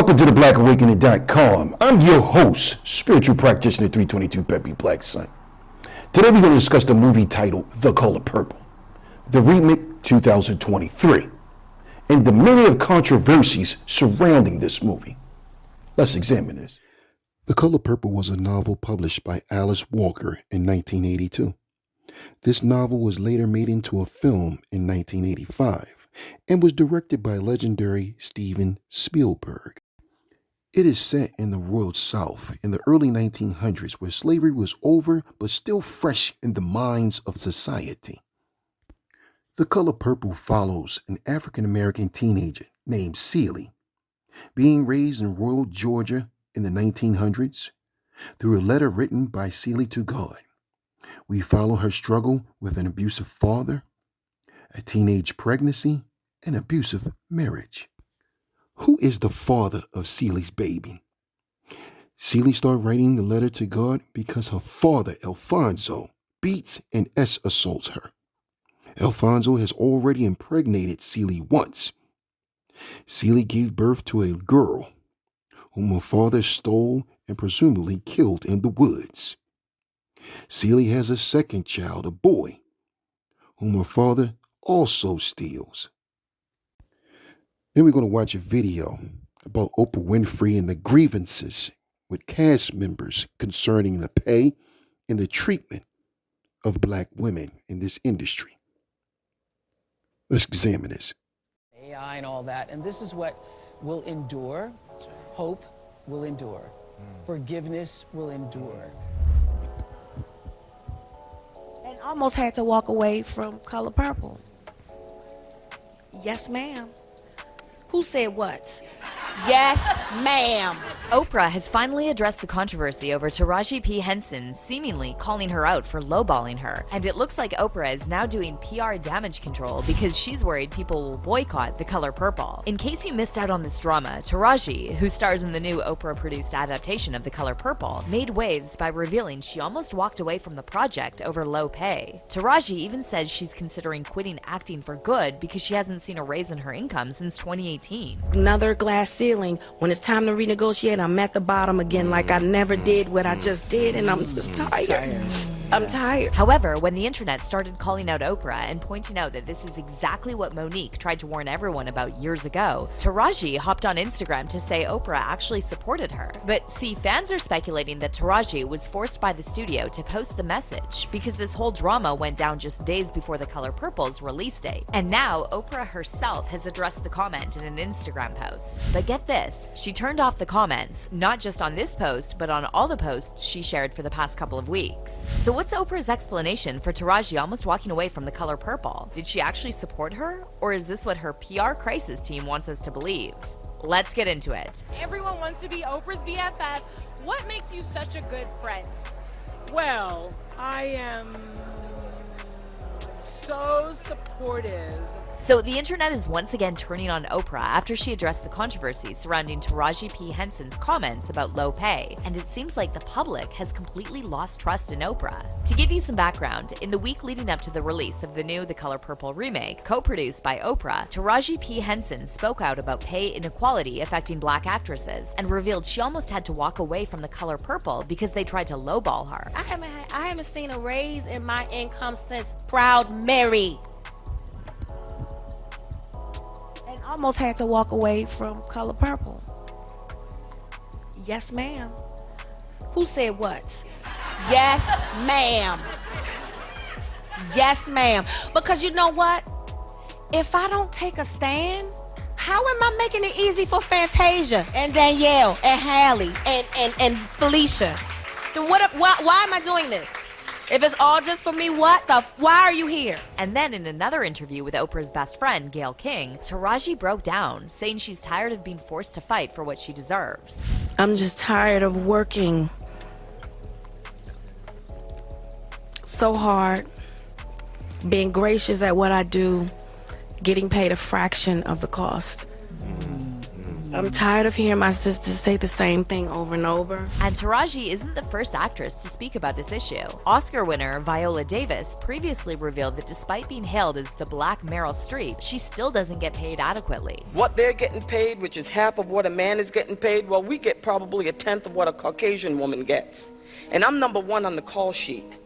Welcome to the blackawakening.com. I'm your host, spiritual practitioner 322 Peppy Black Son. Today we're going to discuss the movie titled The Color Purple, the remake 2023, and the many of controversies surrounding this movie. Let's examine this. The Color Purple was a novel published by Alice Walker in 1982. This novel was later made into a film in 1985 and was directed by legendary Steven Spielberg. It is set in the Royal South in the early 1900s, where slavery was over but still fresh in the minds of society. The Color Purple follows an African-American teenager named Celie, being raised in rural Georgia in the 1900s. Through a letter written by Celie to God, we follow her struggle with an abusive father, a teenage pregnancy, and abusive marriage. Who is the father of Celie's baby? Celie started writing the letter to God because her father, Alfonso, beats and assaults her. Alfonso has already impregnated Celie once. Celie gave birth to a girl whom her father stole and presumably killed in the woods. Celie has a second child, a boy, whom her father also steals. Then we're going to watch a video about Oprah Winfrey and the grievances with cast members concerning the pay and the treatment of black women in this industry. Let's examine this. AI and all that, and this is what will endure. Hope will endure. Forgiveness will endure. And almost had to walk away from Color Purple. Yes, ma'am. Who said what? Yes, ma'am. Oprah has finally addressed the controversy over Taraji P. Henson seemingly calling her out for lowballing her. And it looks like Oprah is now doing PR damage control because she's worried people will boycott The Color Purple. In case you missed out on this drama, Taraji, who stars in the new Oprah-produced adaptation of The Color Purple, made waves by revealing she almost walked away from the project over low pay. Taraji even says she's considering quitting acting for good because she hasn't seen a raise in her income since 2018. Another glass ceiling. When it's time to renegotiate, I'm at the bottom again like I never did what I just did, and I'm just tired. I'm tired. However, when the internet started calling out Oprah and pointing out that this is exactly what Monique tried to warn everyone about years ago, Taraji hopped on Instagram to say Oprah actually supported her. But see, fans are speculating that Taraji was forced by the studio to post the message because this whole drama went down just days before The Color Purple's release date. And now Oprah herself has addressed the comment in an Instagram post. But get this, she turned off the comments, not just on this post, but on all the posts she shared for the past couple of weeks. So what's Oprah's explanation for Taraji almost walking away from The Color Purple? Did she actually support her? Or is this what her PR crisis team wants us to believe? Let's get into it. Everyone wants to be Oprah's BFF. What makes you such a good friend? Well, I am so supportive. So the internet is once again turning on Oprah after she addressed the controversy surrounding Taraji P. Henson's comments about low pay, and it seems like the public has completely lost trust in Oprah. To give you some background, in the week leading up to the release of the new The Color Purple remake, co-produced by Oprah, Taraji P. Henson spoke out about pay inequality affecting black actresses and revealed she almost had to walk away from The Color Purple because they tried to lowball her. I haven't seen a raise in my income since Proud Mary. And almost had to walk away from Color Purple. Yes, ma'am. Who said what? Yes, ma'am. Yes, ma'am. Because you know what? If I don't take a stand, how am I making it easy for Fantasia and Danielle and Hallie and Felicia? Then why am I doing this? If it's all just for me, why are you here? And then in another interview with Oprah's best friend, Gayle King, Taraji broke down, saying she's tired of being forced to fight for what she deserves. I'm just tired of working so hard, being gracious at what I do, getting paid a fraction of the cost. I'm tired of hearing my sisters say the same thing over and over. And Taraji isn't the first actress to speak about this issue. Oscar winner Viola Davis previously revealed that despite being hailed as the Black Meryl Streep, she still doesn't get paid adequately. What they're getting paid, which is half of what a man is getting paid, well, we get probably a tenth of what a Caucasian woman gets. And I'm number one on the call sheet.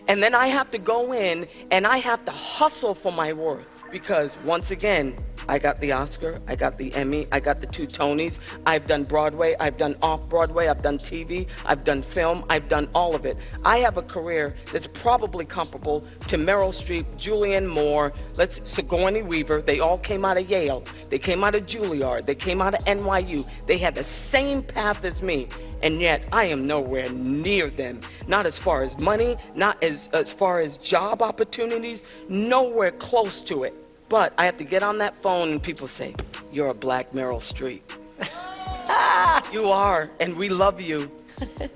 And then I have to go in and I have to hustle for my worth. Because once again, I got the Oscar, I got the Emmy, I got the 2 Tonys, I've done Broadway, I've done off-Broadway, I've done TV, I've done film, I've done all of it. I have a career that's probably comparable to Meryl Streep, Julianne Moore, Sigourney Weaver. They all came out of Yale, they came out of Juilliard, they came out of NYU. They had the same path as me, and yet I am nowhere near them. Not as far as money, not as far as job opportunities, nowhere close to it. But I have to get on that phone and people say, you're a Black Meryl Streep. You are, and we love you.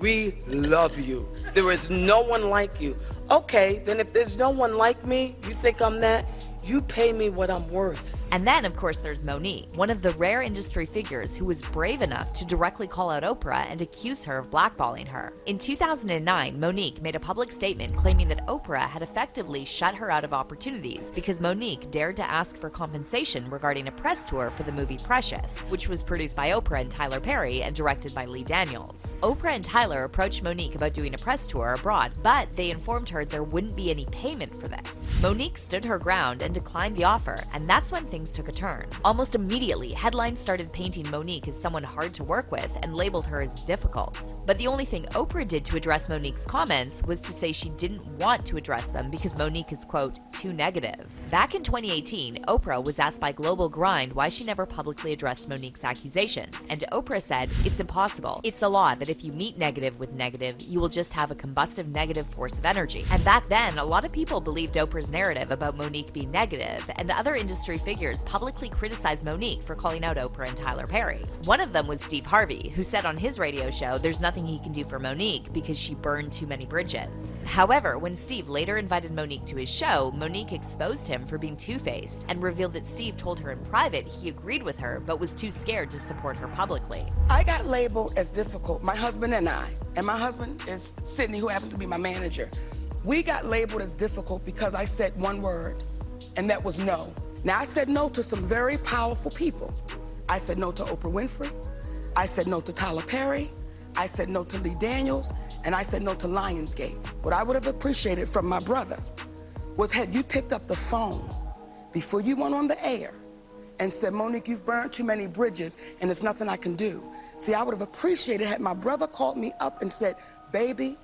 We love you. There is no one like you. Okay, then if there's no one like me, you think I'm that? You pay me what I'm worth. And then, of course, there's Monique, one of the rare industry figures who was brave enough to directly call out Oprah and accuse her of blackballing her. In 2009, Monique made a public statement claiming that Oprah had effectively shut her out of opportunities because Monique dared to ask for compensation regarding a press tour for the movie Precious, which was produced by Oprah and Tyler Perry and directed by Lee Daniels. Oprah and Tyler approached Monique about doing a press tour abroad, but they informed her there wouldn't be any payment for this. Monique stood her ground and declined the offer, and that's when things took a turn. Almost immediately, headlines started painting Monique as someone hard to work with and labeled her as difficult. But the only thing Oprah did to address Monique's comments was to say she didn't want to address them because Monique is, quote, too negative. Back in 2018, Oprah was asked by Global Grind why she never publicly addressed Monique's accusations, and Oprah said, it's impossible. It's a law that if you meet negative with negative, you will just have a combustive negative force of energy. And back then, a lot of people believed Oprah's narrative about Monique being negative, and other industry figures publicly criticized Monique for calling out Oprah and Tyler Perry. One of them was Steve Harvey, who said on his radio show there's nothing he can do for Monique because she burned too many bridges. However, when Steve later invited Monique to his show, Monique exposed him for being two-faced and revealed that Steve told her in private he agreed with her but was too scared to support her publicly. I got labeled as difficult, my husband and I, and my husband is Sydney, who happens to be my manager. We got labeled as difficult because I said one word, and that was no. Now, I said no to some very powerful people. I said no to Oprah Winfrey. I said no to Tyler Perry. I said no to Lee Daniels. And I said no to Lionsgate. What I would have appreciated from my brother was had you picked up the phone before you went on the air and said, Monique, you've burned too many bridges and there's nothing I can do. See, I would have appreciated had my brother called me up and said, baby,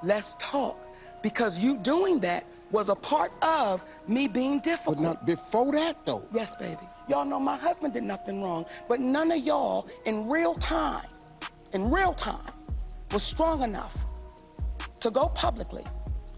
let's talk. Because you doing that was a part of me being difficult. But not before that, though. Yes, baby. Y'all know my husband did nothing wrong, but none of y'all in real time, was strong enough to go publicly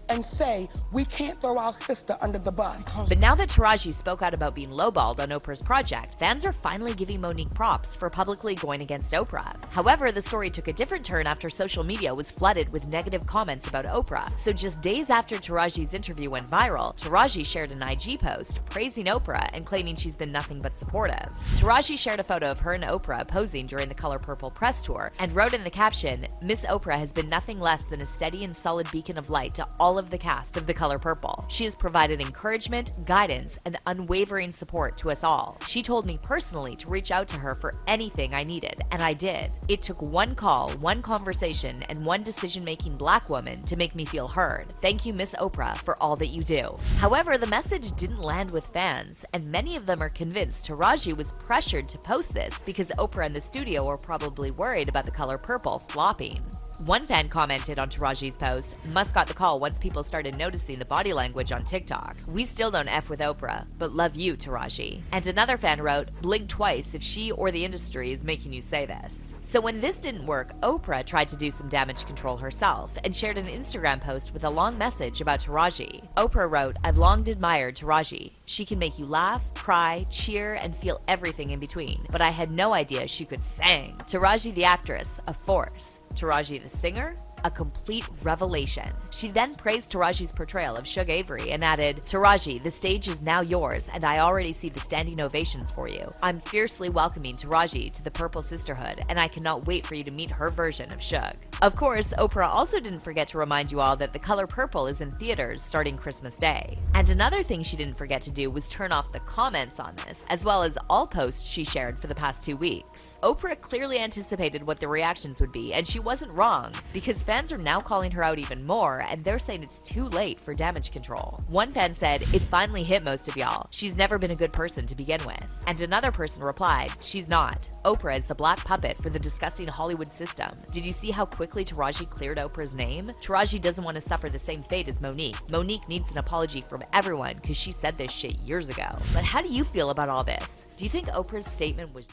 and say, we can't throw our sister under the bus. But now that Taraji spoke out about being lowballed on Oprah's project, fans are finally giving Monique props for publicly going against Oprah. However, the story took a different turn after social media was flooded with negative comments about Oprah. So just days after Taraji's interview went viral, Taraji shared an IG post praising Oprah and claiming she's been nothing but supportive. Taraji shared a photo of her and Oprah posing during the Color Purple press tour and wrote in the caption, Miss Oprah has been nothing less than a steady and solid beacon of light to all of the cast of The Color Purple. She has provided encouragement, guidance, and unwavering support to us all. She told me personally to reach out to her for anything I needed, and I did. It took one call, one conversation, and one decision-making Black woman to make me feel heard. Thank you, Miss Oprah, for all that you do. However, the message didn't land with fans, and many of them are convinced Taraji was pressured to post this because Oprah and the studio were probably worried about The Color Purple flopping. One fan commented on Taraji's post, must got the call once people started noticing the body language on TikTok. We still don't F with Oprah, but love you, Taraji. And another fan wrote, blink twice if she or the industry is making you say this. So when this didn't work, Oprah tried to do some damage control herself and shared an Instagram post with a long message about Taraji. Oprah wrote, I've long admired Taraji. She can make you laugh, cry, cheer, and feel everything in between. But I had no idea she could sing. Taraji the actress, a force. Taraji the singer, a complete revelation. She then praised Taraji's portrayal of Shug Avery and added, "Taraji, the stage is now yours, and I already see the standing ovations for you. I'm fiercely welcoming Taraji to the Purple Sisterhood, and I cannot wait for you to meet her version of Shug." Of course, Oprah also didn't forget to remind you all that The Color Purple is in theaters starting Christmas Day. And another thing she didn't forget to do was turn off the comments on this, as well as all posts she shared for the past 2 weeks. Oprah clearly anticipated what the reactions would be, and she wasn't wrong, because fans are now calling her out even more, and they're saying it's too late for damage control. One fan said, "It finally hit most of y'all. She's never been a good person to begin with." And another person replied, "She's not. Oprah is the black puppet for the disgusting Hollywood system. Did you see how quickly Taraji cleared Oprah's name? Taraji doesn't want to suffer the same fate as Monique. Monique needs an apology from everyone because she said this shit years ago." But how do you feel about all this? Do you think Oprah's statement was...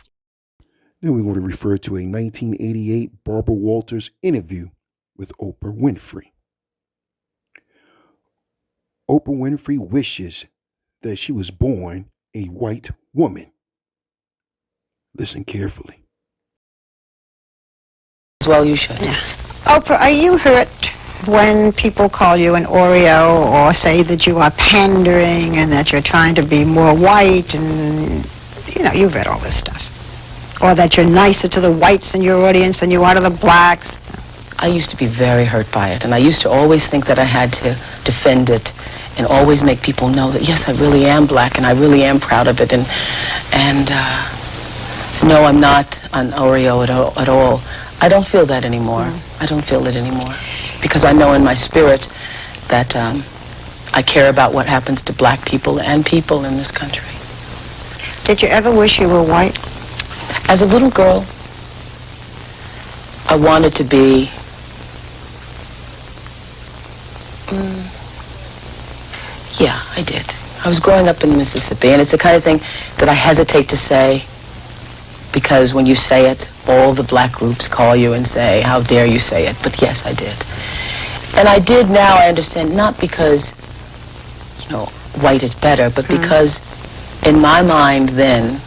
Now we're going to refer to a 1988 Barbara Walters interview with Oprah Winfrey. Oprah Winfrey wishes that she was born a white woman. Listen carefully. Well, you should. Oprah, are you hurt when people call you an Oreo or say that you are pandering and that you're trying to be more white and, you've read all this stuff? Or that you're nicer to the whites in your audience than you are to the blacks? I used to be very hurt by it, and I used to always think that I had to defend it and always make people know that, yes, I really am black and I really am proud of it. And no, I'm not an Oreo at all. I don't feel that anymore. I don't feel it anymore. Because I know in my spirit that I care about what happens to black people and people in this country. Did you ever wish you were white? As a little girl, I wanted to be yeah, I did. I was growing up in Mississippi, and it's the kind of thing that I hesitate to say because when you say it, all the black groups call you and say, "How dare you say it?" But yes, I did. And I did now, I understand, not because, white is better, but because in my mind then,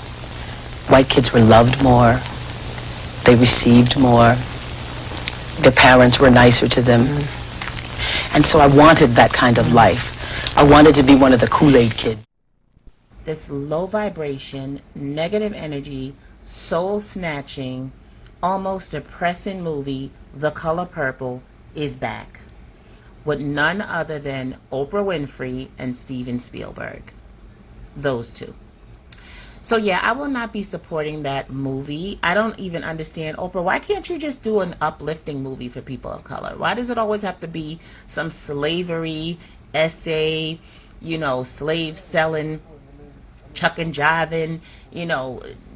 white kids were loved more, they received more, their parents were nicer to them. And so I wanted that kind of life. I wanted to be one of the Kool-Aid kids. This low vibration, negative energy, soul-snatching, almost depressing movie, The Color Purple, is back with none other than Oprah Winfrey and Steven Spielberg. Those two. So yeah, I will not be supporting that movie. I don't even understand, Oprah, why can't you just do an uplifting movie for people of color? Why does it always have to be some slavery essay, slave selling, chucking, jiving,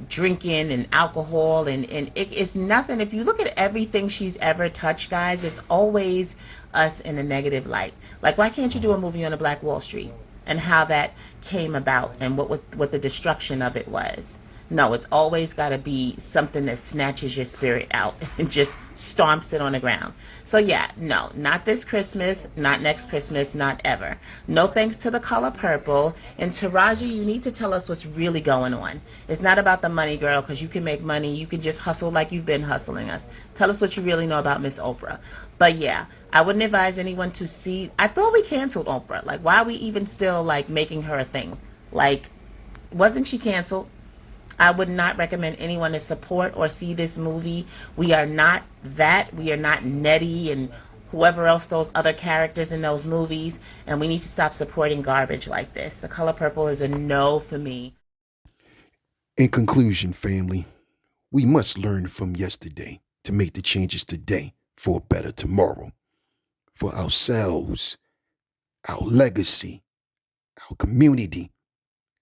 drinking and alcohol and it's nothing. If you look at everything she's ever touched, guys, it's always us in a negative light. Like, why can't you do a movie on a Black Wall Street and how that came about and what the destruction of it was? No, it's always got to be something that snatches your spirit out and just stomps it on the ground. So yeah, no, not this Christmas, not next Christmas, not ever. No thanks to The Color Purple. And Taraji, you need to tell us what's really going on. It's not about the money, girl, because you can make money. You can just hustle like you've been hustling us. Tell us what you really know about Miss Oprah. But yeah, I wouldn't advise anyone to see. I thought we canceled Oprah. Like, why are we even still making her a thing? Like, wasn't she canceled? I would not recommend anyone to support or see this movie. We are not that. We are not Nettie and whoever else those other characters in those movies. And we need to stop supporting garbage like this. The Color Purple is a no for me. In conclusion, family, we must learn from yesterday to make the changes today for a better tomorrow. For ourselves, our legacy, our community,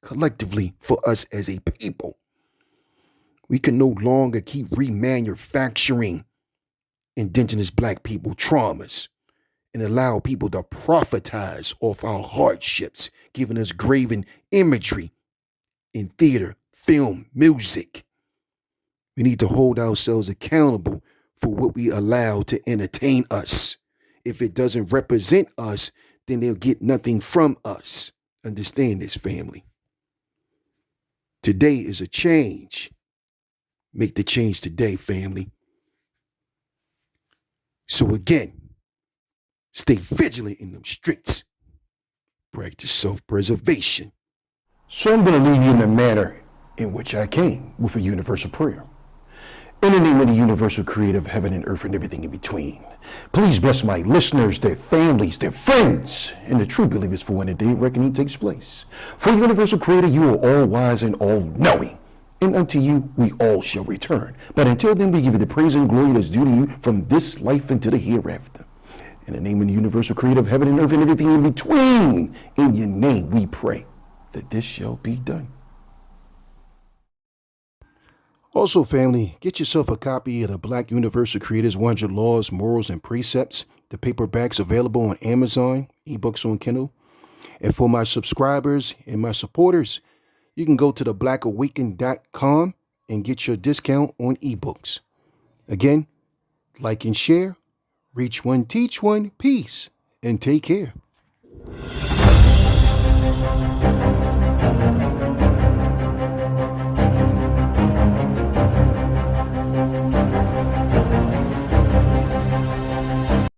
collectively for us as a people. We can no longer keep remanufacturing indigenous black people traumas and allow people to profitize off our hardships, giving us graven imagery in theater, film, music. We need to hold ourselves accountable for what we allow to entertain us. If it doesn't represent us, then they'll get nothing from us. Understand this, family. Today is a change. Make the change today, family. So again, stay vigilant in them streets. Practice self-preservation. So I'm going to leave you in the manner in which I came, with a universal prayer. In the name of the universal creator of heaven and earth and everything in between, please bless my listeners, their families, their friends, and the true believers for when the day of reckoning takes place. For universal creator, you are all wise and all knowing, and unto you we all shall return. But until then, we give you the praise and glory that's due to you from this life into the hereafter. In the name of the universal creator of heaven and earth and everything in between, in your name we pray that this shall be done. Also, family, get yourself a copy of the Black Universal Creators 100 Laws, Morals, and Precepts. The paperback's available on Amazon, ebooks on Kindle. And for my subscribers and my supporters, you can go to theblack.awaken.com and get your discount on ebooks. Again, like and share, reach one, teach one, peace, and take care.